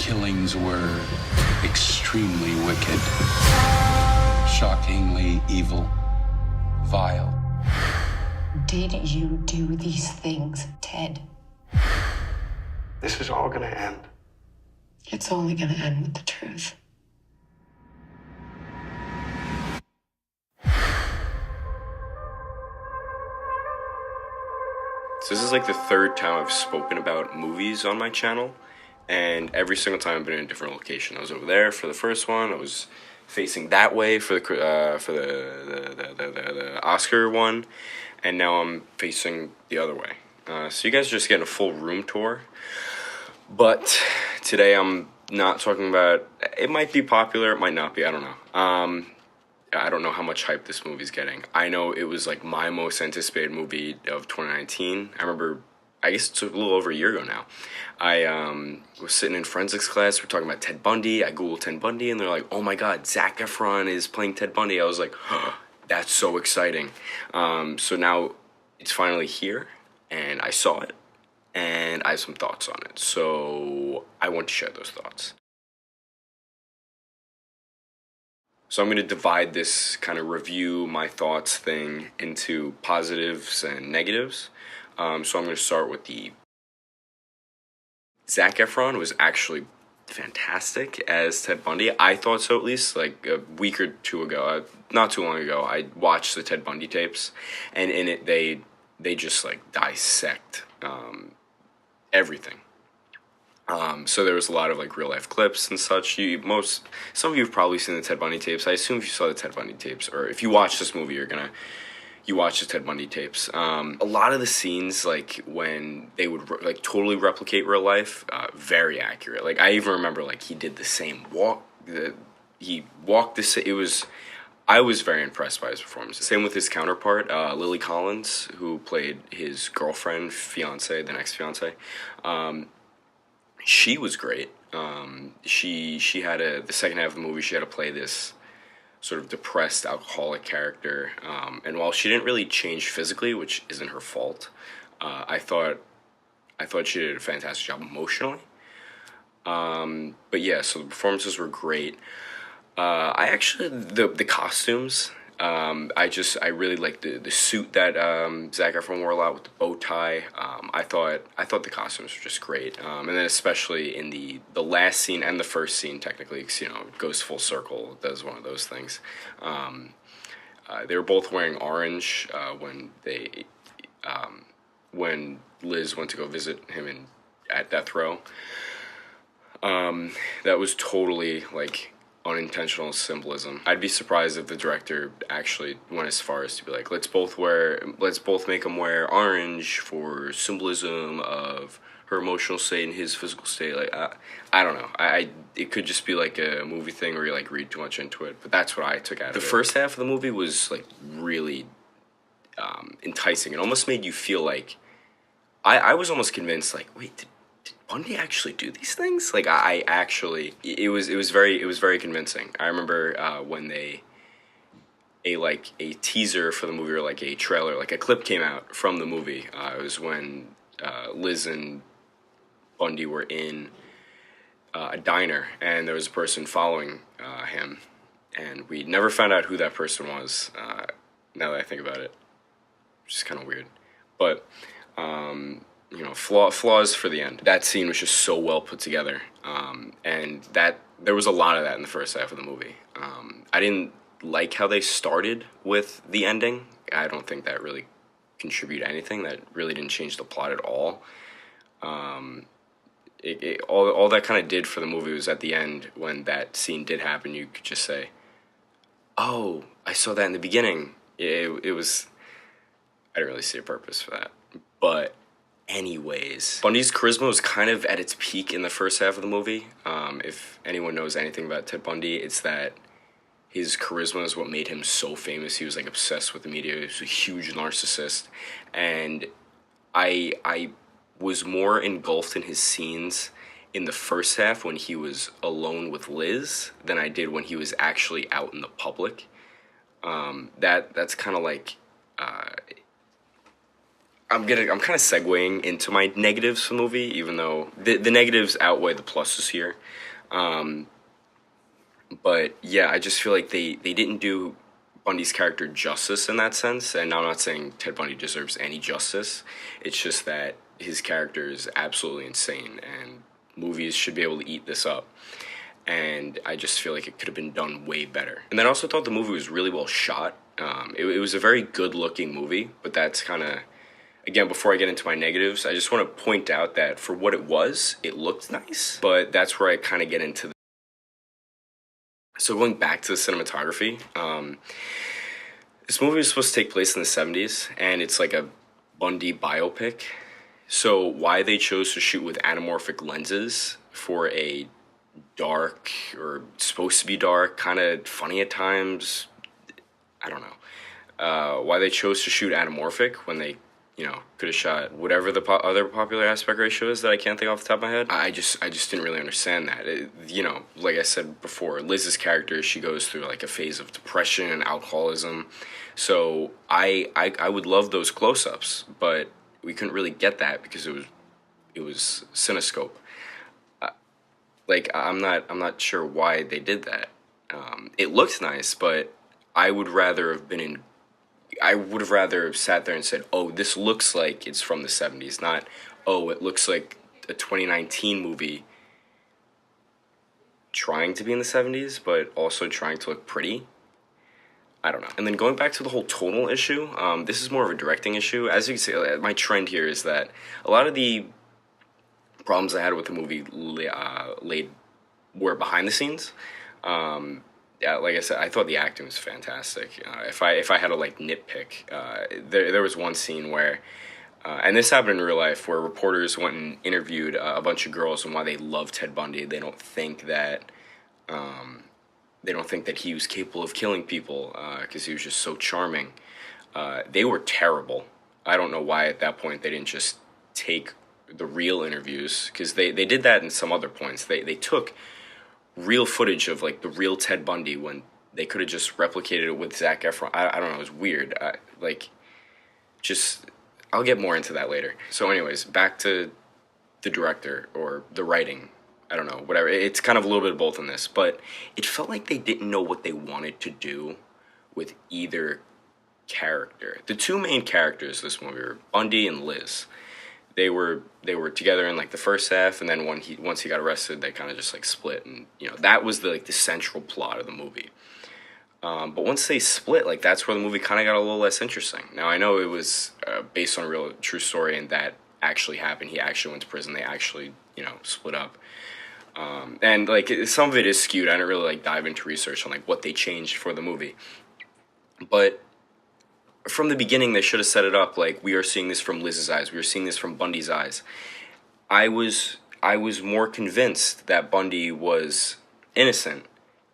killings were extremely wicked, shockingly evil, vile. Did you do these things, Ted? This is all gonna end. It's only gonna end with the truth. So this is like the third time I've spoken about movies on my channel, and every single time I've been in a different location. I was over there for the first one. I was facing that way for the Oscar one, and now I'm facing the other way. So you guys are just getting a full room tour. But today I'm not talking about. It might be popular. It might not be. I don't know. I don't know how much hype this movie's getting. I know it was like my most anticipated movie of 2019. I remember, I guess it's a little over a year ago now. I was sitting in forensics class. We're talking about Ted Bundy. I Googled Ted Bundy, and they're like, "Oh my God, Zac Efron is playing Ted Bundy." I was like, oh, "That's so exciting!" So now it's finally here, and I saw it, and I have some thoughts on it. So I want to share those thoughts. So I'm going to divide this kind of review my thoughts thing into positives and negatives. So I'm going to start with the Zac Efron was actually fantastic as Ted Bundy. I thought so, at least. Like a week or two ago, not too long ago, I watched the Ted Bundy tapes, and in it they just like dissect everything. So there was a lot of like real life clips and such. Some of you have probably seen the Ted Bundy tapes. I assume if you saw the Ted Bundy tapes, or if you watch this movie, you watch the Ted Bundy tapes. A lot of the scenes, like when they would like totally replicate real life, very accurate. Like I even remember like he did the same walk. He walked the same. I was very impressed by his performance. Same with his counterpart, Lily Collins, who played his girlfriend, fiance, the next fiance. She was great. She had the second half of the movie, she had to play this sort of depressed alcoholic character. And while she didn't really change physically, which isn't her fault, I thought she did a fantastic job emotionally. But yeah, so the performances were great. The costumes. I really liked the suit that Zac Efron wore a lot with the bow tie. I thought the costumes were just great. And then especially in the last scene and the first scene, technically, 'cause, it goes full circle. It does one of those things. They were both wearing orange when Liz went to go visit him at death row. That was totally like unintentional symbolism. I'd be surprised if the director actually went as far as to be like, let's both make him wear orange for symbolism of her emotional state and his physical state. Like, I don't know. It could just be like a movie thing where you like read too much into it, but that's what I took out of it. The first half of the movie was like really enticing. It almost made you feel like, I was almost convinced like, wait, did Bundy actually do these things? Like it was very convincing. I remember when a teaser for the movie, or like a trailer, like a clip came out from the movie. It was when Liz and Bundy were in a diner, and there was a person following him, and we never found out who that person was. Now that I think about it, which is kind of weird, but. Flaws for the end. That scene was just so well put together, and that there was a lot of that in the first half of the movie. I didn't like how they started with the ending. I don't think that really contributed anything. That really didn't change the plot at all. All that kind of did for the movie was at the end, when that scene did happen, you could just say, "Oh, I saw that in the beginning." It was. I didn't really see a purpose for that, but. Anyways, Bundy's charisma was kind of at its peak in the first half of the movie. If anyone knows anything about Ted Bundy, it's that his charisma is what made him so famous. He was like obsessed with the media. He was a huge narcissist, and I was more engulfed in his scenes in the first half when he was alone with Liz than I did when he was actually out in the public. That's kind of like. I'm kind of segueing into my negatives for the movie, even though the negatives outweigh the pluses here. But yeah, I just feel like they didn't do Bundy's character justice in that sense. And I'm not saying Ted Bundy deserves any justice. It's just that his character is absolutely insane, and movies should be able to eat this up. And I just feel like it could have been done way better. And then I also thought the movie was really well shot. It was a very good looking movie, but that's kind of, again, before I get into my negatives, I just want to point out that for what it was, it looked nice, but that's where I kind of get into the... So going back to the cinematography, this movie was supposed to take place in the 70s, and it's like a Bundy biopic. So why they chose to shoot with anamorphic lenses for a dark, or supposed to be dark, kind of funny at times, I don't know. Why they chose to shoot anamorphic when they, could have shot whatever the other popular aspect ratio is that I can't think off the top of my head. I just didn't really understand that. Like I said before, Liz's character, she goes through like a phase of depression and alcoholism. So I would love those close-ups, but we couldn't really get that because it was Cinescope. I'm not sure why they did that. It looked nice, but I would have rather sat there and said, oh, this looks like it's from the 70s, not, oh, it looks like a 2019 movie trying to be in the 70s, but also trying to look pretty. I don't know. And then going back to the whole tonal issue, this is more of a directing issue. As you can see, my trend here is that a lot of the problems I had with the movie were behind the scenes. Yeah, like I said, I thought the acting was fantastic. If I had to nitpick, there was one scene where, and this happened in real life, where reporters went and interviewed a bunch of girls on why they love Ted Bundy. They don't think that he was capable of killing people because he was just so charming. They were terrible. I don't know why at that point they didn't just take the real interviews, because they did that in some other points. They took real footage of the real Ted Bundy when they could have just replicated it with Zac Efron. I don't know, it was weird. I'll get more into that later. So anyways, back to the director or the writing. I don't know, whatever. It's kind of a little bit of both in this, but it felt like they didn't know what they wanted to do with either character. The two main characters of this movie were Bundy and Liz. They were together in the first half, and then once he got arrested, they kind of just split, and that was the central plot of the movie. But once they split, that's where the movie kind of got a little less interesting. Now I know it was based on a real true story, and that actually happened. He actually went to prison. They actually split up, and some of it is skewed. I didn't really dive into research on what they changed for the movie, but from the beginning, they should have set it up we are seeing this from Liz's eyes. We are seeing this from Bundy's eyes. I was more convinced that Bundy was innocent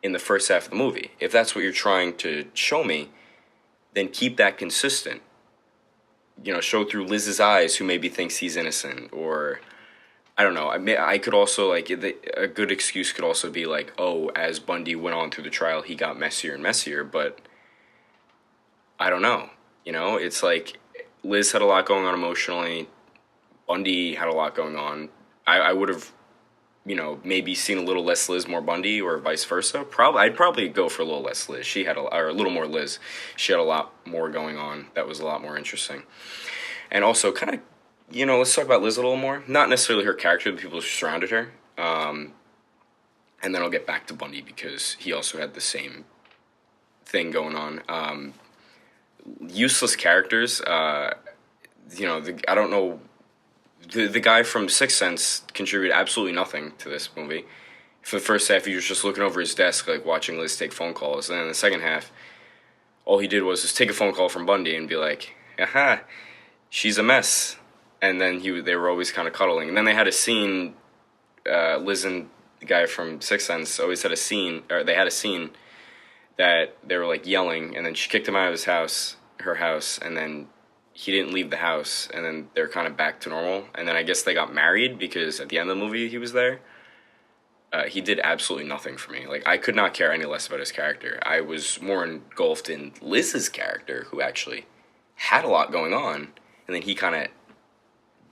in the first half of the movie. If that's what you're trying to show me, then keep that consistent. Show through Liz's eyes who maybe thinks he's innocent, or I don't know. I could also a good excuse could also be oh, as Bundy went on through the trial, he got messier and messier, but I don't know. It's Liz had a lot going on emotionally. Bundy had a lot going on. I would have, maybe seen a little less Liz, more Bundy, or vice versa. I'd probably go for a little less Liz. Or a little more Liz. She had a lot more going on that was a lot more interesting. And also, kind of, let's talk about Liz a little more. Not necessarily her character, the people who surrounded her. And then I'll get back to Bundy because he also had the same thing going on. Useless characters. I don't know. The guy from Sixth Sense contributed absolutely nothing to this movie. For the first half, he was just looking over his desk, watching Liz take phone calls. And then in the second half, all he did was just take a phone call from Bundy and be like, "Aha, she's a mess." And then they were always kind of cuddling. And then they had a scene. Liz and the guy from Sixth Sense always had a scene, or they had a scene that they were yelling, and then she kicked him out of her house, and then he didn't leave the house, and then they're kind of back to normal, and then I guess they got married because at the end of the movie he was there. He did absolutely nothing for me. I could not care any less about his character. I was more engulfed in Liz's character, who actually had a lot going on, and then he kind of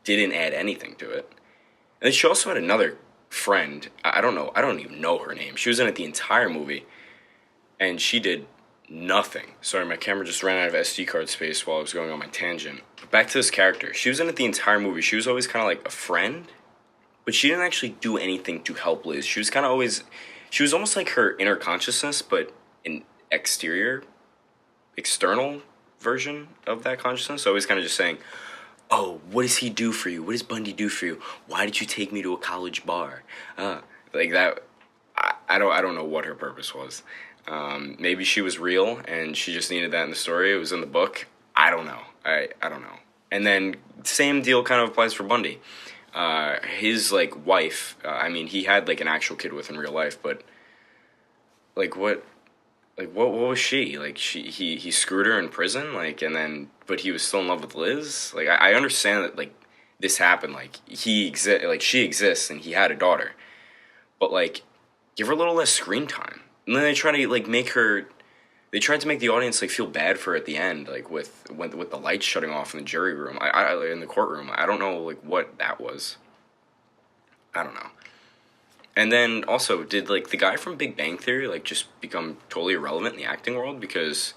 didn't add anything to it. And then she also had another friend. I don't know. I don't even know her name. She was in it the entire movie, and she did nothing. Sorry, my camera just ran out of SD card space while I was going on my tangent. But back to this character. She was in it the entire movie. She was always kind of like a friend, but she didn't actually do anything to help Liz. She was kind of always, she was almost like her inner consciousness, but an external version of that consciousness. Always kind of just saying, oh, what does he do for you? What does Bundy do for you? Why did you take me to a college bar? Like that. I don't know what her purpose was. Maybe she was real and she just needed that in the story. It was in the book. I don't know. I don't know. And then same deal kind of applies for Bundy. His like wife. I mean, he had like an actual kid with in real life, but like what was she like? He screwed her in prison, like, and then but he was still in love with Liz. Like I understand that like this happened. Like she exists and he had a daughter, but like give her a little less screen time. And then they try to like make her. They tried to make the audience like feel bad for her at the end, like with the lights shutting off in the jury room. In the courtroom. I don't know like what that was. I don't know. And then also, did like the guy from Big Bang Theory like just become totally irrelevant in the acting world because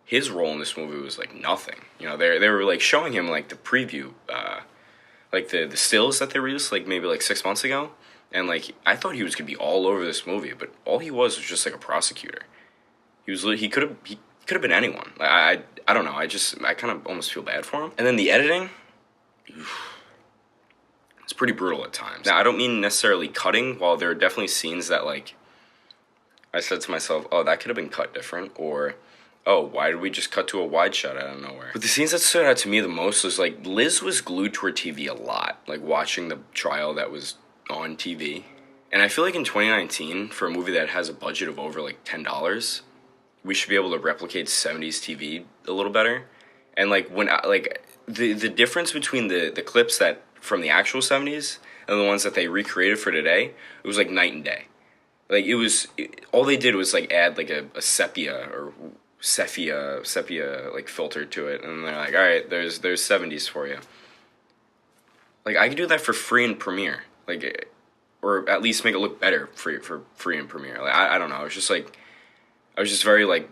his role in this movie was like nothing. You know, they were like showing him like the preview, like the stills that they released like maybe like 6 months ago, and like I thought he was gonna be all over this movie, but all he was just like a prosecutor. He could have been anyone. I don't know. I kind of almost feel bad for him. And then the editing. It's pretty brutal at times. Now, I don't mean necessarily cutting, while there are definitely scenes that, like, I said to myself, oh, that could have been cut different, or, oh, why did we just cut to a wide shot out of nowhere? But the scenes that stood out to me the most was, like, Liz was glued to her TV a lot, like, watching the trial that was on TV. And I feel like in 2019, for a movie that has a budget of over, like, $10, we should be able to replicate 70s TV a little better. And, like, the difference between the clips that from the actual 70s and the ones that they recreated for today, it was like night and day. Like all they did was like add like a sepia like filter to it, and they're like, all right, there's 70s for you. Like I could do that for free in Premiere, like, or at least make it look better for free in Premiere. Like I don't know. I was just very like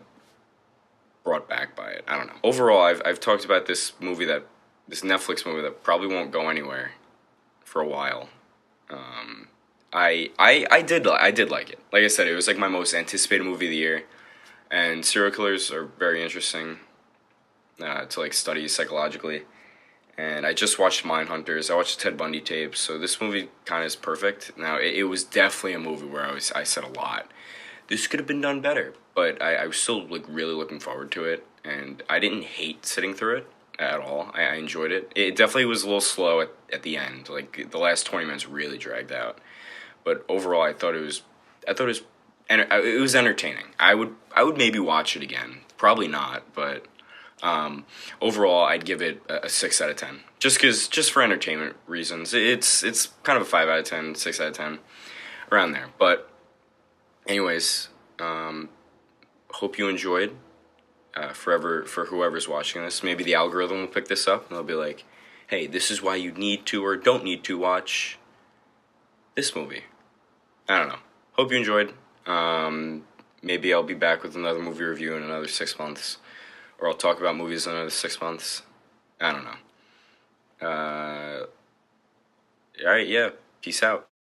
brought back by it. I don't know. Overall, I've talked about this Netflix movie that probably won't go anywhere for a while. I did like it. Like I said, it was like my most anticipated movie of the year, and serial killers are very interesting to like study psychologically. And I just watched Mindhunters. I watched the Ted Bundy tapes, so this movie kind of is perfect. Now it was definitely a movie where I said a lot. This could have been done better, but I was still like really looking forward to it, and I didn't hate sitting through it at all. I enjoyed it. It definitely was a little slow at the end. Like the last 20 minutes really dragged out. But overall, I thought it was entertaining. I would maybe watch it again. Probably not, but overall, I'd give it a 6 out of 10. Just for entertainment reasons. It's kind of a 5 out of 10, 6 out of 10, around there. But anyways, hope you enjoyed. For whoever's watching this, maybe the algorithm will pick this up and they'll be like, hey, this is why you need to or don't need to watch this movie. I don't know. Hope you enjoyed. Maybe I'll be back with another movie review in another 6 months, or I'll talk about movies in another 6 months. I don't know. Alright, yeah. Peace out.